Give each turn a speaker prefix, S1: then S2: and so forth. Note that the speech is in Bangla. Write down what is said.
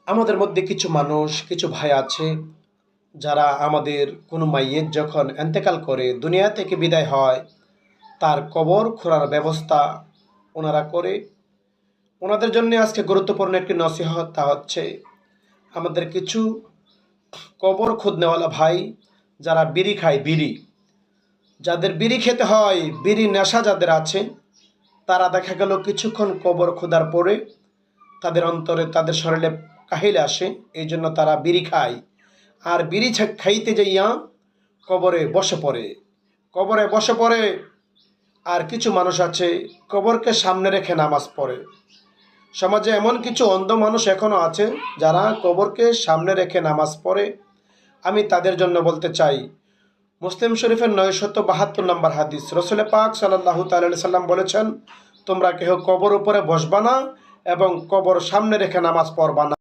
S1: আমাদের মধ্যে কিছু মানুষ, কিছু ভাই আছে যারা আমাদের কোনো মাইয়ের যখন এন্তেকাল করে, দুনিয়া থেকে বিদায় হয়, তার কবর খোঁড়ার ব্যবস্থা ওনারা করে। ওনাদের জন্য আজকে গুরুত্বপূর্ণ একটি নসিহত, তা হচ্ছে আমাদের কিছু কবর খুদনেওয়ালা ভাই যারা বিড়ি খায়, যাদের বিড়ি খেতে হয়, বিড়ি নেশা যাদের আছে, তারা দেখা গেল কিছুক্ষণ কবর খোদার পরে তাদের অন্তরে, তাদের শরীরে কাহিল আসে, এই জন্য তারা বিড়ি খায়। আর বিড়ি খাইতে যাইয়া কবরে বসে পড়ে। আর কিছু মানুষ আছে কবরকে সামনে রেখে নামাজ পড়ে। সমাজে এমন কিছু অন্ধ মানুষ এখনো আছে যারা কবরকে সামনে রেখে নামাজ পড়ে। আমি তাদের জন্য বলতে চাই, মুসলিম শরীফের 972 নম্বর হাদিস, রসুল পাক সাল্লাল্লাহু তাআলা সাল্লাম বলেছেন, তোমরা কেহ কবর উপরে বসবা না এবং কবর সামনে রেখে নামাজ পড়বা না।